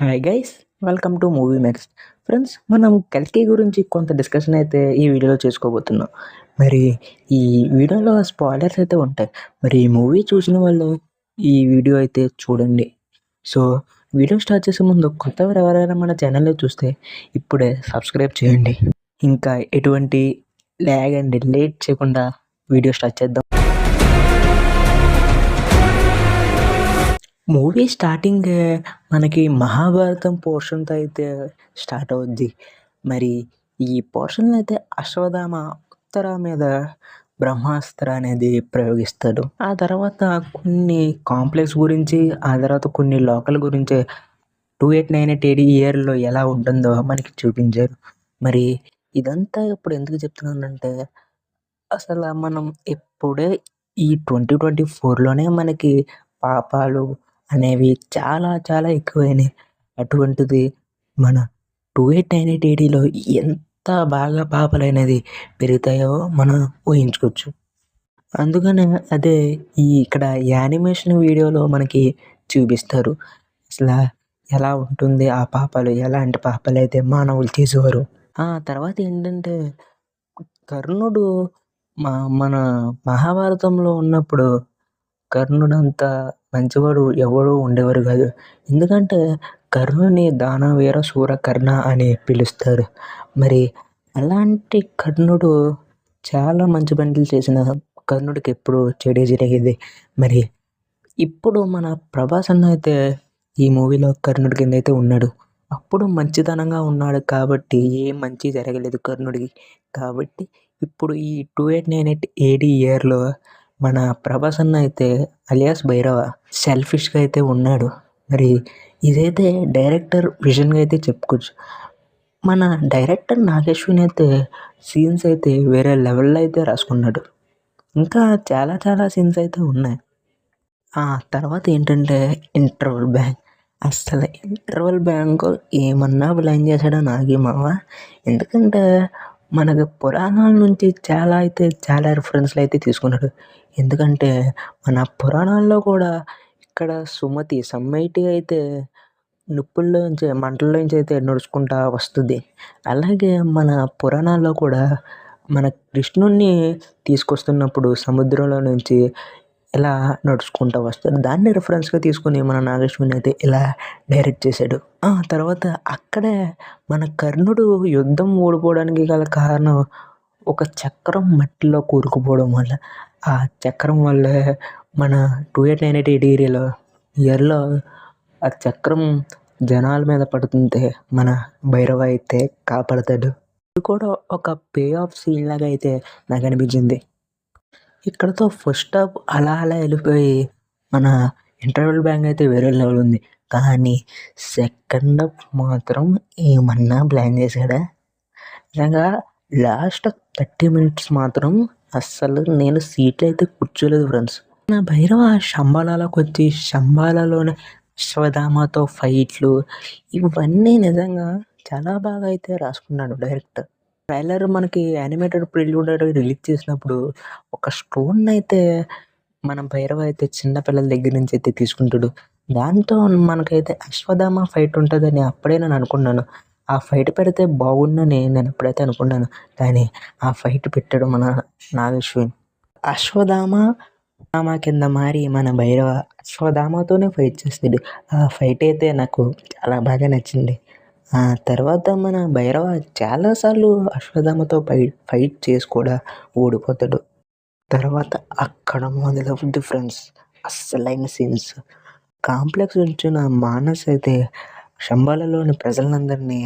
Hi guys, welcome to movie mess. Friends, మనం కల్కి గురించి కొంత డిస్కషన్ అయితే ఈ వీడియోలో చేసుకోబోతున్నాం. మరి ఈ వీడియోలో స్పాయిలర్స్ అయితే ఉంటాయి. మరి ఈ మూవీ చూసిన వాళ్ళు ఈ వీడియో అయితే చూడండి. సో వీడియో స్టార్ట్ చేసే ముందు కొత్తవారు ఎవరైనా మన ఛానల్లో చూస్తే ఇప్పుడే సబ్స్క్రైబ్ చేయండి. ఇంకా ఎటువంటి ల్యాగ్ అండ్ లేట్ చేయకుండా వీడియో స్టార్ట్ చేద్దాం. మూవీ స్టార్టింగ్ మనకి మహాభారతం పోర్షన్తో అయితే స్టార్ట్ అవుద్ది. మరి ఈ పోర్షన్లో అయితే అశ్వత్థామ ఉత్తర మీద బ్రహ్మాస్త్ర అనేది ప్రయోగిస్తాడు. ఆ తర్వాత కొన్ని కాంప్లెక్స్ గురించి, ఆ తర్వాత కొన్ని లోకల్ గురించి 2898 AD ఇయర్లో ఎలా ఉంటుందో మనకి చూపించారు. మరి ఇదంతా ఇప్పుడు ఎందుకు చెప్తున్నానంటే, అసలు మనం ఇప్పుడే ఈ 2024లోనే మనకి పాపాలు అనేవి చాలా చాలా ఎక్కువైనాయి. అటువంటిది మన 2898 ADలో ఎంత బాగా పాపాలనేది పెరుగుతాయో మనం ఊహించుకోవచ్చు. అందుకనే అదే ఇక్కడ యానిమేషన్ వీడియోలో మనకి చూపిస్తారు. అసలు ఎలా ఉంటుంది ఆ పాపాలు, ఎలాంటి పాపాలైతే మానవులు చేసేవారు. ఆ తర్వాత ఏంటంటే కర్ణుడు మన మహాభారతంలో ఉన్నప్పుడు కర్ణుడంత మంచివాడు ఎవరు ఉండేవారు కాదు. ఎందుకంటే కర్ణుని దానవీర శూర కర్ణ అని పిలుస్తారు. మరి అలాంటి కర్ణుడు చాలా మంచి పనులు చేసిన కర్ణుడికి ఎప్పుడు చెడే జరిగేది. మరి ఇప్పుడు మన ప్రభాస్ అన్న అయితే ఈ మూవీలో కర్ణుడి కింద అయితే ఉన్నాడు. అప్పుడు మంచితనంగా ఉన్నాడు కాబట్టి ఏం మంచి జరగలేదు కర్ణుడికి. కాబట్టి ఇప్పుడు ఈ 2898 AD ఇయర్లో మన ప్రభాస్ అన్న అయితే అలియాస్ భైరవ సెల్ఫిష్గా అయితే ఉన్నాడు. మరి ఇదైతే డైరెక్టర్ విజన్గా అయితే చెప్పుకోవచ్చు. మన డైరెక్టర్ నాగేశ్వన్ అయితే సీన్స్ అయితే వేరే లెవెల్లో అయితే రాసుకున్నాడు. ఇంకా చాలా చాలా సీన్స్ అయితే ఉన్నాయి. ఆ తర్వాత ఏంటంటే ఇంటర్వల్ బ్యాంక్. అస్సలు ఇంటర్వల్ బ్యాంక్ ఏమన్నా ప్లాన్ చేశాడో నాగి మావ. ఎందుకంటే మనకు పురాణాల నుంచి చాలా రిఫరెన్స్లు అయితే తీసుకున్నాడు. ఎందుకంటే మన పురాణాల్లో కూడా ఇక్కడ సుమతి సమ్మేటి అయితే నిప్పుల్లోంచి మంటల్లోంచి అయితే నడుచుకుంటా వస్తుంది. అలాగే మన పురాణాల్లో కూడా మన కృష్ణుడిని తీసుకొస్తున్నప్పుడు సముద్రంలో నుంచి ఇలా నడుచుకుంటూ వస్తాడు. దాన్ని రిఫరెన్స్గా తీసుకుని మన నాగేశ్వరిని అయితే ఇలా డైరెక్ట్ చేశాడు. తర్వాత అక్కడే మన కర్ణుడు యుద్ధం ఓడిపోవడానికి గల కారణం ఒక చక్రం మట్టిలో కూరుకుపోవడం వల్ల. ఆ చక్రం వల్లే మన 2898 ఇయర్లో ఆ చక్రం జనాల మీద పడుతుంటే మన భైరవ అయితే కాపాడతాడు. ఇది కూడా ఒక పే ఆఫ్ సీన్ లాగా అయితే నాకు అనిపించింది. ఇక్కడతో ఫస్ట్ హాఫ్ అలా వెళ్ళిపోయి మన ఇంటర్వెల్ బ్యాంక్ అయితే వేరే లెవెల్ ఉంది. కానీ సెకండ్ హాఫ్ మాత్రం ఏమన్నా ప్లాన్ చేశాడా? నిజంగా లాస్ట్ 30 minutes మాత్రం అస్సలు నేను సీట్లో అయితే కూర్చోలేదు ఫ్రెండ్స్. నా భైరవ శంబాలాలోకి వచ్చి శంబాలలోనే అశ్వత్థామతో ఫైట్లు ఇవన్నీ నిజంగా చాలా బాగా అయితే రాసుకున్నాడు డైరెక్టర్. ట్రైలర్ మనకి యానిమేటెడ్ ప్రిల్యూడ్ రిలీజ్ చేసినప్పుడు ఒక స్టోన్ అయితే మన భైరవ అయితే చిన్నపిల్లల దగ్గర నుంచి అయితే తీసుకుంటాడు. దాంతో మనకైతే అశ్వత్థామ ఫైట్ ఉంటుందని అప్పుడే నేను అనుకున్నాను. ఆ ఫైట్ పెడితే బాగుందని నేను ఎప్పుడైతే అనుకున్నాను. కానీ ఆ ఫైట్ పెట్టాడు మన నాగేశ్వరి. అశ్వత్థామ కింద మారి మన భైరవ అశ్వత్థామతోనే ఫైట్ చేస్తాడు. ఆ ఫైట్ అయితే నాకు చాలా బాగా నచ్చింది. ఆ తర్వాత మన భైరవ చాలాసార్లు అశ్వత్థామతో ఫైట్ చేసి కూడా ఓడిపోతాడు. తర్వాత అక్కడ మొదలవుద్ది ఫ్రెండ్స్ అస్సలైన సీన్స్. కాంప్లెక్స్ వచ్చిన మానస్ అయితే శంబాలలోని ప్రజలందరినీ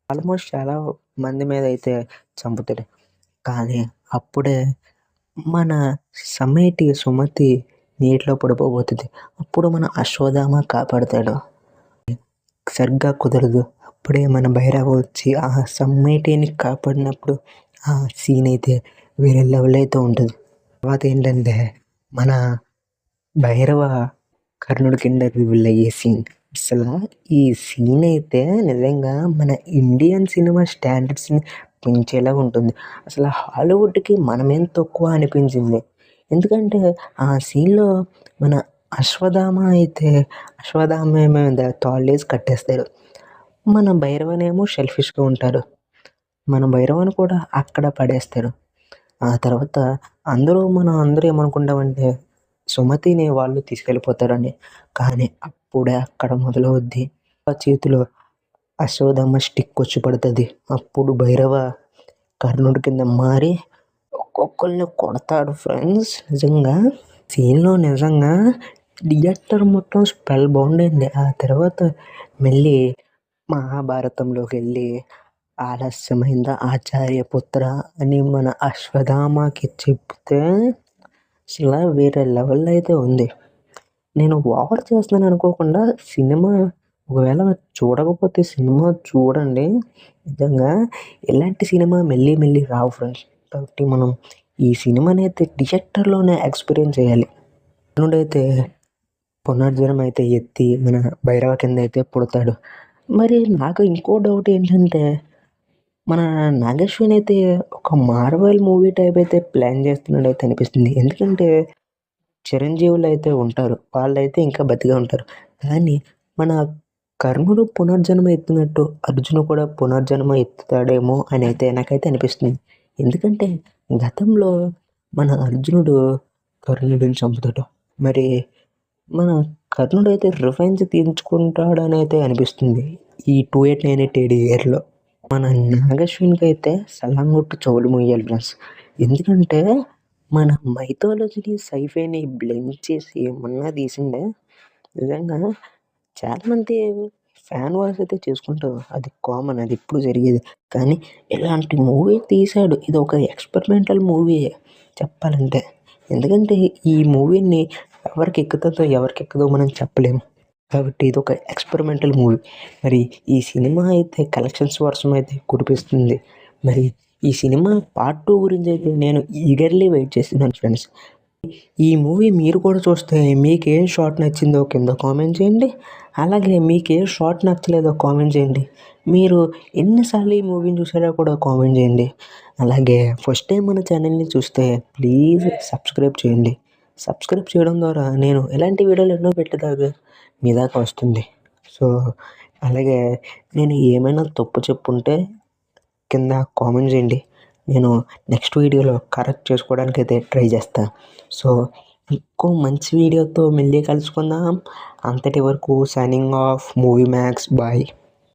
ఆల్మోస్ట్ చాలా మంది మీద అయితే చంపుతాడు. కానీ అప్పుడే మన సుమతి నీటిలో పడిపోబోతుంది. అప్పుడు మన అశ్వత్థామ కాపాడతాడు. సరిగ్గా కుదరదు. అప్పుడే మన భైరవ వచ్చి ఆ సమ్మేటిని కాపాడినప్పుడు ఆ సీన్ అయితే వేరే లెవెల్ అయితే ఉంటుంది. తర్వాత ఏంటంటే మన భైరవ కర్ణుడి కింద రివీల్ అయ్యే సీన్. అసలు ఈ సీన్ అయితే నిజంగా మన ఇండియన్ సినిమా స్టాండర్డ్స్ని పెంచేలా ఉంటుంది. అసలు హాలీవుడ్కి మనమేం తక్కువ అనిపించింది. ఎందుకంటే ఆ సీన్లో మన అశ్వత్థామ మీద తాళ్ళేసి కట్టేస్తాడు. మన భైరవనేమో షెల్ఫిష్గా ఉంటాడు. మన భైరవని కూడా అక్కడ పడేస్తాడు. ఆ తర్వాత అందరూ ఏమనుకుంటామంటే సుమతిని వాళ్ళు తీసుకెళ్ళిపోతారని. కానీ అప్పుడే అక్కడ మొదలవుద్ది. ఆ చేతిలో అశ్వత్థామ స్టిక్ వచ్చి పడుతుంది. అప్పుడు భైరవ కర్ణుడి కింద మారి ఒక్కొక్కరిని కొడతాడు ఫ్రెండ్స్. నిజంగా సీన్లో నిజంగా థియేటర్ మొత్తం స్పెల్ బౌండ్ అయింది. ఆ తర్వాత మళ్ళీ మహాభారతంలోకి వెళ్ళి ఆలస్యమైందా ఆచార్యపుత్ర అని మన అశ్వత్థామకి చెప్తే అసలు వేరే లెవెల్లో అయితే ఉంది. నేను ఓవర్ చేస్తున్నాను అనుకోకుండా సినిమా ఒకవేళ చూడకపోతే సినిమా చూడండి. నిజంగా ఇలాంటి సినిమా మళ్ళీ రావు ఫ్రెండ్స్. కాబట్టి మనం ఈ సినిమాని అయితే థియేటర్లోనే ఎక్స్పీరియన్స్ చేయాలి. కర్ణుడైతే పునర్జన్మ అయితే ఎత్తి మన భైరవ కింద అయితే పుడతాడు. మరి నాకు ఇంకో డౌట్ ఏంటంటే మన నాగేశ్వన్ అయితే ఒక మార్వెల్ మూవీ టైప్ అయితే ప్లాన్ చేస్తున్నాడు అయితే అనిపిస్తుంది. ఎందుకంటే చిరంజీవులు అయితే ఉంటారు, వాళ్ళైతే ఇంకా బతిగా ఉంటారు. కానీ మన కర్ణుడు పునర్జన్మ ఎత్తినట్టు అర్జును కూడా పునర్జన్మ ఎత్తుతాడేమో అని అయితే నాకైతే అనిపిస్తుంది. ఎందుకంటే గతంలో మన అర్జునుడు కర్ణుడిని చంపుతాడు. మరి మన కర్ణుడు అయితే రివెంజ్ తీర్చుకుంటాడని అయితే అనిపిస్తుంది ఈ 2898 ఇయర్లో. మన నాగశ్విన్కి అయితే సలాం కొట్టు చెవులు మూయాలి ఫ్రెండ్స్. ఎందుకంటే మన మైథాలజీని సైఫైని బ్లెండ్ చేసి ఏమన్నా తీసిండే. నిజంగా చాలామంది ఫ్యాన్ వార్స్ అయితే చేసుకుంటారు, అది కామన్, అది ఎప్పుడు జరిగేది. కానీ ఇలాంటి మూవీ తీశాడు. ఇది ఒక ఎక్స్పెరిమెంటల్ మూవీ చెప్పాలంటే. ఎందుకంటే ఈ మూవీని ఎవరికి ఎక్కుతుందో ఎవరికి ఎక్కదో మనం చెప్పలేము. కాబట్టి ఇది ఒక ఎక్స్పెరిమెంటల్ మూవీ. మరి ఈ సినిమా అయితే కలెక్షన్స్ వర్షం అయితే కురిపిస్తుంది. మరి ఈ సినిమా పార్ట్ 2 గురించి అయితే నేను ఈగర్లీ వెయిట్ చేస్తున్నాను ఫ్రెండ్స్. ఈ మూవీ మీరు కూడా చూస్తే మీకు ఏ షాట్ నచ్చిందో కింద కామెంట్ చేయండి. అలాగే మీకు ఏ షాట్ నచ్చలేదో కామెంట్ చేయండి. మీరు ఎన్నిసార్లు ఈ మూవీని చూసారో కూడా కామెంట్ చేయండి. అలాగే ఫస్ట్ టైం మన ఛానల్ని చూస్తే ప్లీజ్ సబ్స్క్రైబ్ చేయండి. సబ్స్క్రైబ్ చేయడం ద్వారా నేను ఎలాంటి వీడియోలు ఎన్నో పెట్టేదాకా మీ దాకా వస్తుంది. సో అలాగే నేను ఏమైనా తప్పు చెప్పుంటే కింద కామెంట్ చేయండి. నేను నెక్స్ట్ వీడియోలో కరెక్ట్ చేసుకోవడానికి అయితే ట్రై చేస్తాను. సో ఇంకో మంచి వీడియోతో మళ్ళీ కలుసుకుందాం. అంతటి వరకు signing off Movie Max. Bye.